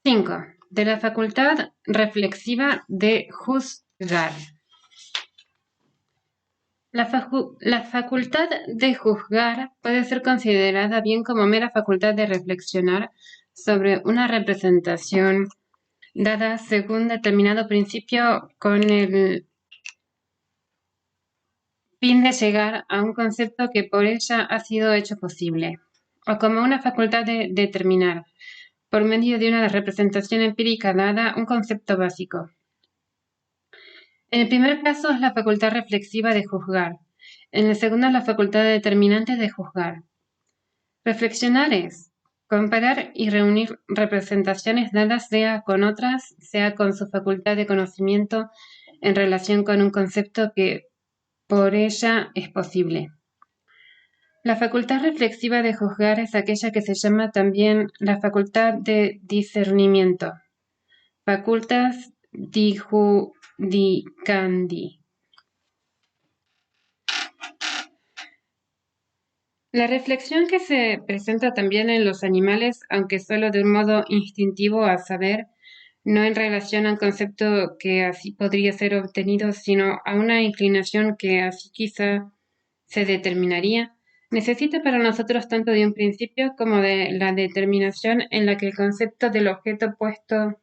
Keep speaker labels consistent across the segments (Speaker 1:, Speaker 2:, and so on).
Speaker 1: 5. De la facultad reflexiva de juzgar. La facultad de juzgar puede ser considerada bien como mera facultad de reflexionar sobre una representación dada según determinado principio con el fin de llegar a un concepto que por ella ha sido hecho posible, o como una facultad de determinar, por medio de una representación empírica dada, un concepto básico. En el primer caso es la facultad reflexiva de juzgar. En el segundo es la facultad determinante de juzgar. Reflexionar es comparar y reunir representaciones dadas sea con otras, sea con su facultad de conocimiento en relación con un concepto que por ella es posible. La facultad reflexiva de juzgar es aquella que se llama también la facultad de discernimiento, facultas dijudicandi. La reflexión que se presenta también en los animales, aunque solo de un modo instintivo, a saber, no en relación a un concepto que así podría ser obtenido, sino a una inclinación que así quizá se determinaría, necesita para nosotros tanto de un principio como de la determinación en la que el concepto del objeto puesto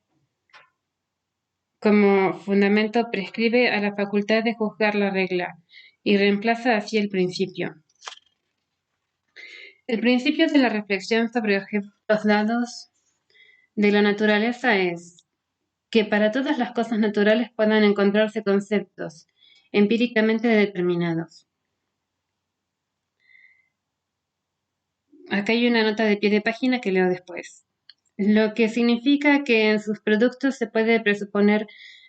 Speaker 1: como fundamento prescribe a la facultad de juzgar la regla y reemplaza así el principio. El principio de la reflexión sobre objetos dados de la naturaleza es que para todas las cosas naturales puedan encontrarse conceptos empíricamente determinados. Acá hay una nota de pie de página que leo después. Lo que significa que en sus productos se puede presuponer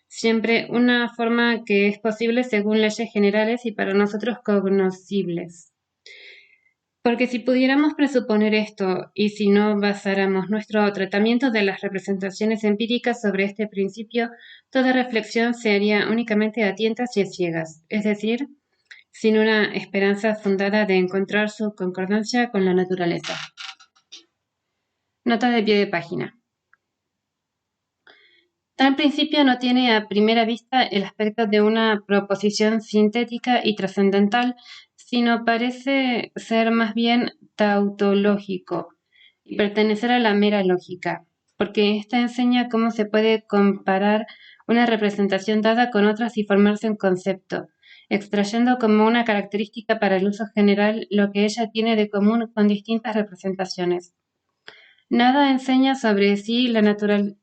Speaker 1: siempre una forma que es posible según leyes generales y para nosotros cognoscibles. Porque si pudiéramos presuponer esto y si no basáramos nuestro tratamiento de las representaciones empíricas sobre este principio, toda reflexión se haría únicamente a tientas y a ciegas, es decir, sin una esperanza fundada de encontrar su concordancia con la naturaleza. Nota de pie de página. Tal principio no tiene a primera vista el aspecto de una proposición sintética y trascendental, sino parece ser más bien tautológico y pertenecer a la mera lógica, porque ésta enseña cómo se puede comparar una representación dada con otras y formarse un concepto, extrayendo como una característica para el uso general lo que ella tiene de común con distintas representaciones. Nada enseña sobre sí la naturaleza.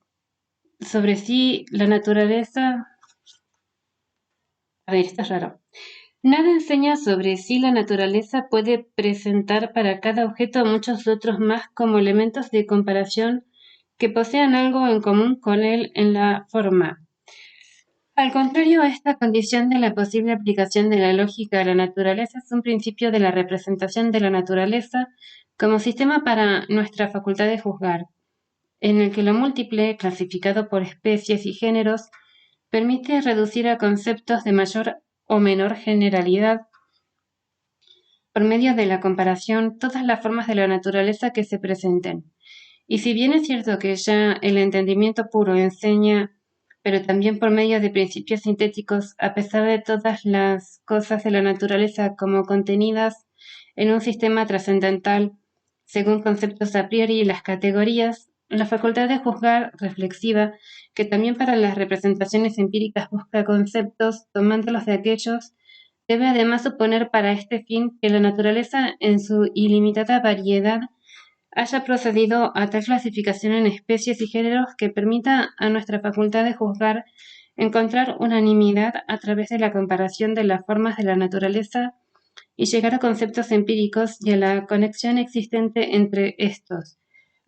Speaker 1: A ver, esto es raro. Nada enseña sobre si la naturaleza puede presentar para cada objeto muchos otros más como elementos de comparación que posean algo en común con él en la forma. Al contrario, esta condición de la posible aplicación de la lógica a la naturaleza es un principio de la representación de la naturaleza como sistema para nuestra facultad de juzgar, en el que lo múltiple, clasificado por especies y géneros, permite reducir a conceptos de mayor o menor generalidad por medio de la comparación todas las formas de la naturaleza que se presenten. Y si bien es cierto que ya el entendimiento puro enseña, pero también por medio de principios sintéticos, a pesar de todas las cosas de la naturaleza como contenidas en un sistema trascendental, según conceptos a priori y las categorías, la facultad de juzgar reflexiva, que también para las representaciones empíricas busca conceptos tomándolos de aquellos, debe además suponer para este fin que la naturaleza en su ilimitada variedad haya procedido a tal clasificación en especies y géneros que permita a nuestra facultad de juzgar encontrar unanimidad a través de la comparación de las formas de la naturaleza y llegar a conceptos empíricos y a la conexión existente entre estos,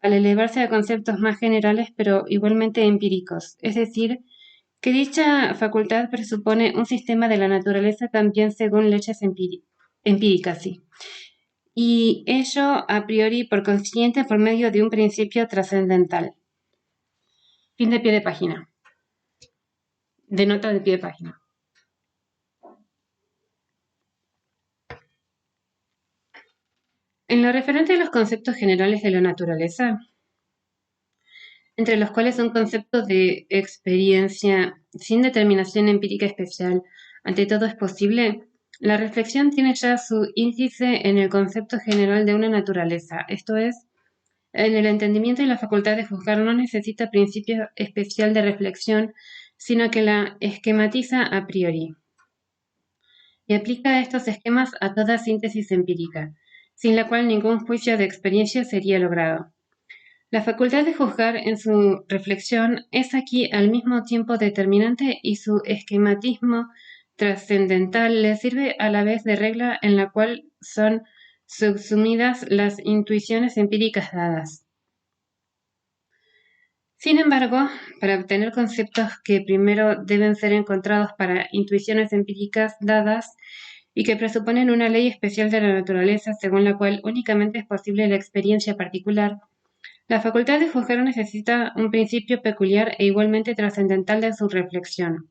Speaker 1: al elevarse a conceptos más generales pero igualmente empíricos, es decir, que dicha facultad presupone un sistema de la naturaleza también según leyes empíricas, sí. Y ello a priori por consiguiente por medio de un principio trascendental. Fin de pie de página. De nota de pie de página. En lo referente a los conceptos generales de la naturaleza, entre los cuales un concepto de experiencia sin determinación empírica especial ante todo es posible, la reflexión tiene ya su índice en el concepto general de una naturaleza, esto es, en el entendimiento y la facultad de juzgar no necesita principio especial de reflexión, sino que la esquematiza a priori y aplica estos esquemas a toda síntesis empírica, sin la cual ningún juicio de experiencia sería logrado. La facultad de juzgar en su reflexión es aquí al mismo tiempo determinante y su esquematismo trascendental le sirve a la vez de regla en la cual son subsumidas las intuiciones empíricas dadas. Sin embargo, para obtener conceptos que primero deben ser encontrados para intuiciones empíricas dadas y que presuponen una ley especial de la naturaleza según la cual únicamente es posible la experiencia particular, la facultad de juzgar necesita un principio peculiar e igualmente trascendental de su reflexión,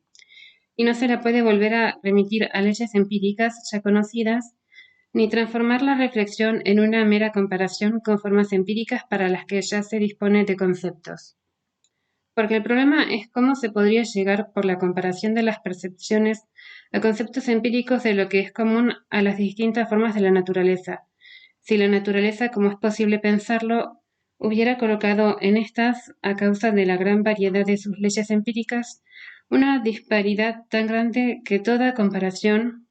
Speaker 1: y no se la puede volver a remitir a leyes empíricas ya conocidas, ni transformar la reflexión en una mera comparación con formas empíricas para las que ya se dispone de conceptos. Porque el problema es cómo se podría llegar por la comparación de las percepciones a conceptos empíricos de lo que es común a las distintas formas de la naturaleza, si la naturaleza, como es posible pensarlo, hubiera colocado en estas, a causa de la gran variedad de sus leyes empíricas, una disparidad tan grande que toda comparación,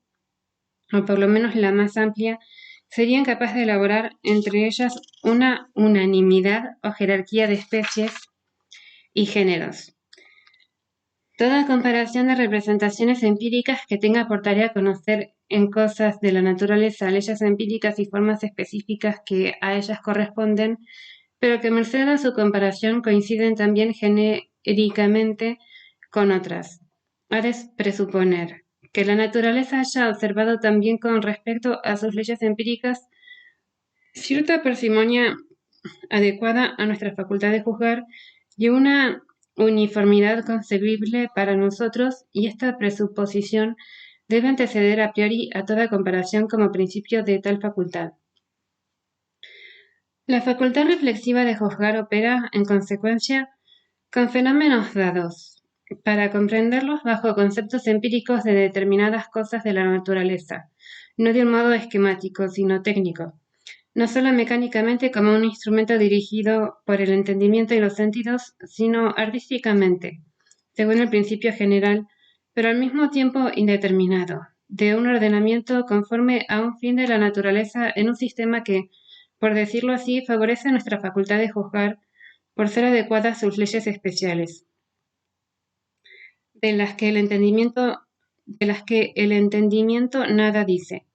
Speaker 1: o por lo menos la más amplia, sería incapaz de elaborar entre ellas una unanimidad o jerarquía de especies y géneros. Toda comparación de representaciones empíricas que tenga por tarea conocer en cosas de la naturaleza leyes empíricas y formas específicas que a ellas corresponden, pero que merced a su comparación coinciden también genéricamente con otras. Ha de presuponer que la naturaleza haya observado también con respecto a sus leyes empíricas cierta parsimonia adecuada a nuestra facultad de juzgar y una uniformidad concebible para nosotros, y esta presuposición debe anteceder a priori a toda comparación como principio de tal facultad. La facultad reflexiva de juzgar opera, en consecuencia, con fenómenos dados, para comprenderlos bajo conceptos empíricos de determinadas cosas de la naturaleza, no de un modo esquemático, sino técnico, no solo mecánicamente como un instrumento dirigido por el entendimiento y los sentidos, sino artísticamente, según el principio general, pero al mismo tiempo indeterminado, de un ordenamiento conforme a un fin de la naturaleza en un sistema que, por decirlo así, favorece nuestra facultad de juzgar por ser adecuadas sus leyes especiales, de las que el entendimiento nada dice,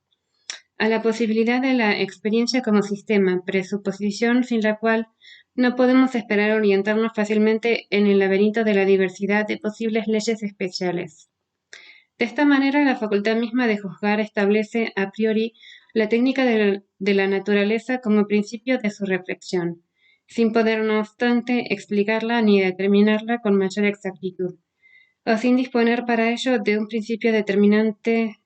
Speaker 1: a la posibilidad de la experiencia como sistema, presuposición sin la cual no podemos esperar orientarnos fácilmente en el laberinto de la diversidad de posibles leyes especiales. De esta manera, la facultad misma de juzgar establece a priori la técnica de la naturaleza como principio de su reflexión, sin poder, no obstante, explicarla ni determinarla con mayor exactitud, o sin disponer para ello de un principio determinante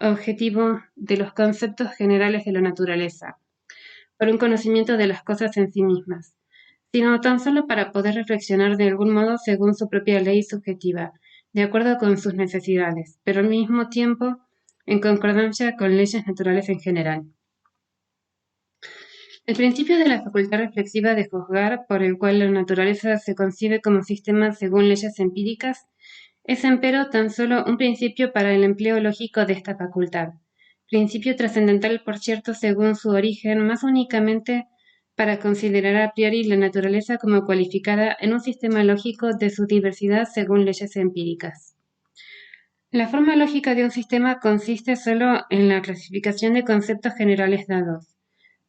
Speaker 1: objetivo de los conceptos generales de la naturaleza, por un conocimiento de las cosas en sí mismas, sino tan solo para poder reflexionar de algún modo según su propia ley subjetiva, de acuerdo con sus necesidades, pero al mismo tiempo en concordancia con leyes naturales en general. El principio de la facultad reflexiva de juzgar, por el cual la naturaleza se concibe como sistema según leyes empíricas, es empero tan solo un principio para el empleo lógico de esta facultad, principio trascendental por cierto según su origen, más únicamente para considerar a priori la naturaleza como cualificada en un sistema lógico de su diversidad según leyes empíricas. La forma lógica de un sistema consiste solo en la clasificación de conceptos generales dados,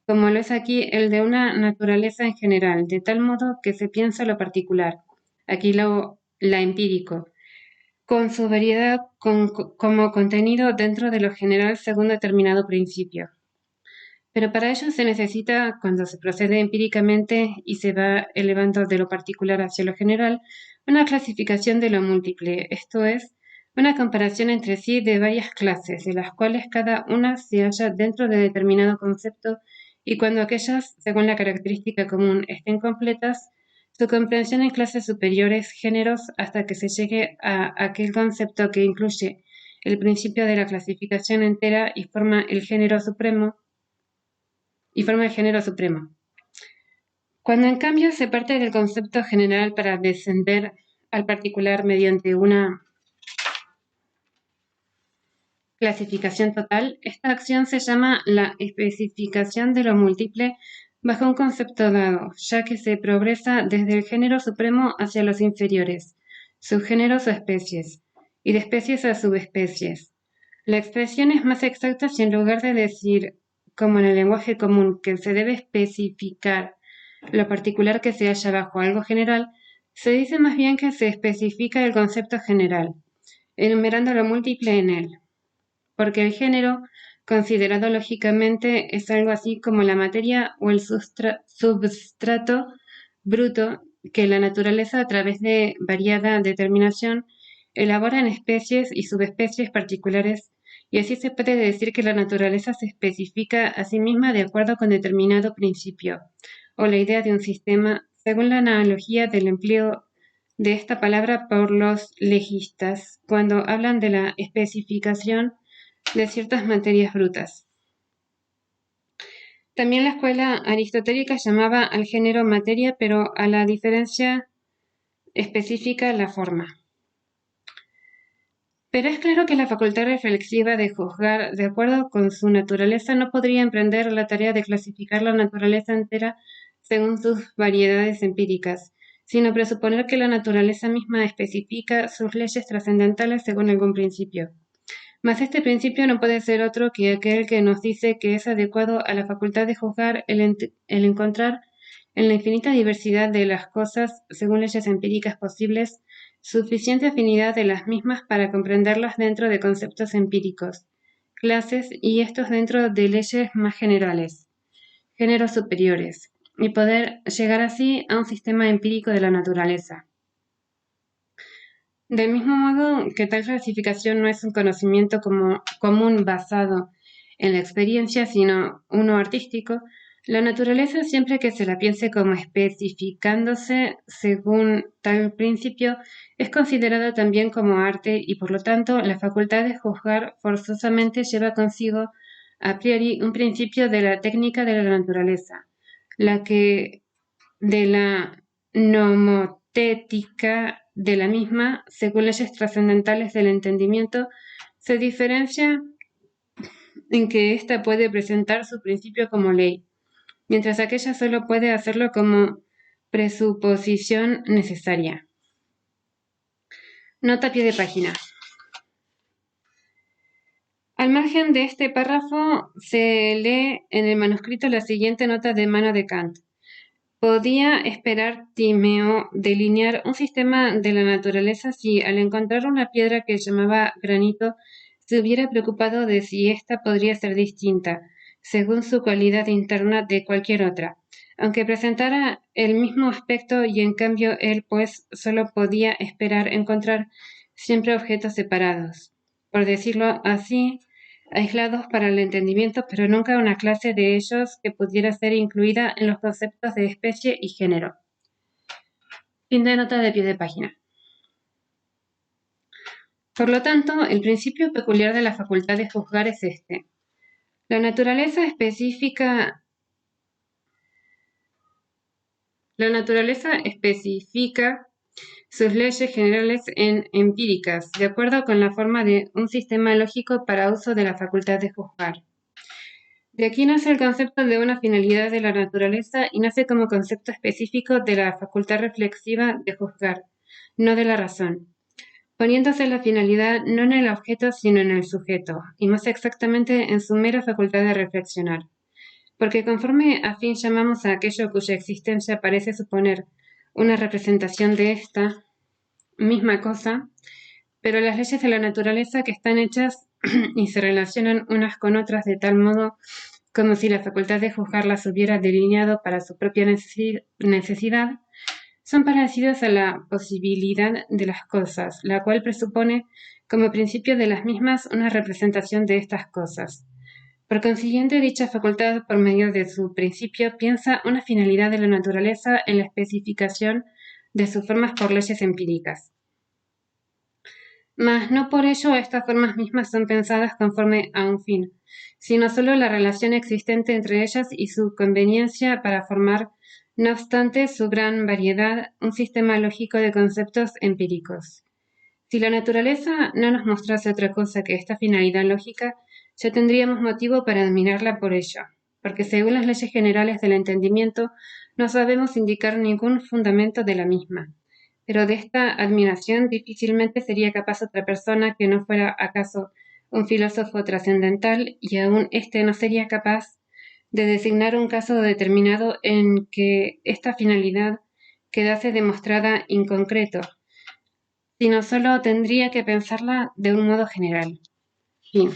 Speaker 1: como lo es aquí el de una naturaleza en general, de tal modo que se piensa lo particular, aquí la empírico, con su variedad como contenido dentro de lo general según determinado principio. Pero para ello se necesita, cuando se procede empíricamente y se va elevando de lo particular hacia lo general, una clasificación de lo múltiple, esto es, una comparación entre sí de varias clases, de las cuales cada una se halla dentro de determinado concepto, y cuando aquellas, según la característica común, estén completas, su comprensión en clases superiores, géneros, hasta que se llegue a aquel concepto que incluye el principio de la clasificación entera y forma el género supremo. Cuando en cambio se parte del concepto general para descender al particular mediante una clasificación total, esta acción se llama la especificación de lo múltiple bajo un concepto dado, ya que se progresa desde el género supremo hacia los inferiores, subgéneros o especies, y de especies a subespecies. La expresión es más exacta si en lugar de decir, como en el lenguaje común, que se debe especificar lo particular que se halla bajo algo general, se dice más bien que se especifica el concepto general, enumerando lo múltiple en él. Porque el género, considerado lógicamente, es algo así como la materia o el substrato bruto que la naturaleza, a través de variada determinación, elabora en especies y subespecies particulares, y así se puede decir que la naturaleza se especifica a sí misma de acuerdo con determinado principio, o la idea de un sistema, según la analogía del empleo de esta palabra por los legistas, cuando hablan de la especificación de ciertas materias brutas. También la escuela aristotélica llamaba al género materia, pero a la diferencia específica la forma. Pero es claro que la facultad reflexiva de juzgar de acuerdo con su naturaleza no podría emprender la tarea de clasificar la naturaleza entera según sus variedades empíricas, sino presuponer que la naturaleza misma especifica sus leyes trascendentales según algún principio. Mas este principio no puede ser otro que aquel que nos dice que es adecuado a la facultad de juzgar el encontrar en la infinita diversidad de las cosas, según leyes empíricas posibles, suficiente afinidad de las mismas para comprenderlas dentro de conceptos empíricos, clases y estos dentro de leyes más generales, géneros superiores, y poder llegar así a un sistema empírico de la naturaleza. Del mismo modo que tal clasificación no es un conocimiento común basado en la experiencia, sino uno artístico, la naturaleza, siempre que se la piense como especificándose según tal principio, es considerada también como arte y por lo tanto la facultad de juzgar forzosamente lleva consigo a priori un principio de la técnica de la naturaleza, la que de la nomotética de la misma, según leyes trascendentales del entendimiento, se diferencia en que ésta puede presentar su principio como ley, mientras aquella solo puede hacerlo como presuposición necesaria. Nota a pie de página. Al margen de este párrafo se lee en el manuscrito la siguiente nota de mano de Kant. Podía esperar Timeo delinear un sistema de la naturaleza si al encontrar una piedra que llamaba granito se hubiera preocupado de si ésta podría ser distinta, según su cualidad interna, de cualquier otra, aunque presentara el mismo aspecto, y en cambio él pues solo podía esperar encontrar siempre objetos separados, por decirlo así, aislados para el entendimiento, pero nunca una clase de ellos que pudiera ser incluida en los conceptos de especie y género. Fin de nota de pie de página. Por lo tanto, el principio peculiar de la facultad de juzgar es este. La naturaleza especifica sus leyes generales en empíricas, de acuerdo con la forma de un sistema lógico para uso de la facultad de juzgar. De aquí nace el concepto de una finalidad de la naturaleza y nace como concepto específico de la facultad reflexiva de juzgar, no de la razón, poniéndose la finalidad no en el objeto sino en el sujeto, y más exactamente en su mera facultad de reflexionar. Porque conforme a fin llamamos a aquello cuya existencia parece suponer una representación de esta misma cosa, pero las leyes de la naturaleza que están hechas y se relacionan unas con otras de tal modo como si la facultad de juzgar las hubiera delineado para su propia necesidad, son parecidos a la posibilidad de las cosas, la cual presupone como principio de las mismas una representación de estas cosas. Por consiguiente, dicha facultad, por medio de su principio, piensa una finalidad de la naturaleza en la especificación de sus formas por leyes empíricas. Mas no por ello estas formas mismas son pensadas conforme a un fin, sino solo la relación existente entre ellas y su conveniencia para formar, no obstante su gran variedad, un sistema lógico de conceptos empíricos. Si la naturaleza no nos mostrase otra cosa que esta finalidad lógica, ya tendríamos motivo para admirarla por ello, porque según las leyes generales del entendimiento no sabemos indicar ningún fundamento de la misma. Pero de esta admiración difícilmente sería capaz otra persona que no fuera acaso un filósofo trascendental, y aún éste no sería capaz de designar un caso determinado en que esta finalidad quedase demostrada inconcreto, sino solo tendría que pensarla de un modo general. Fin.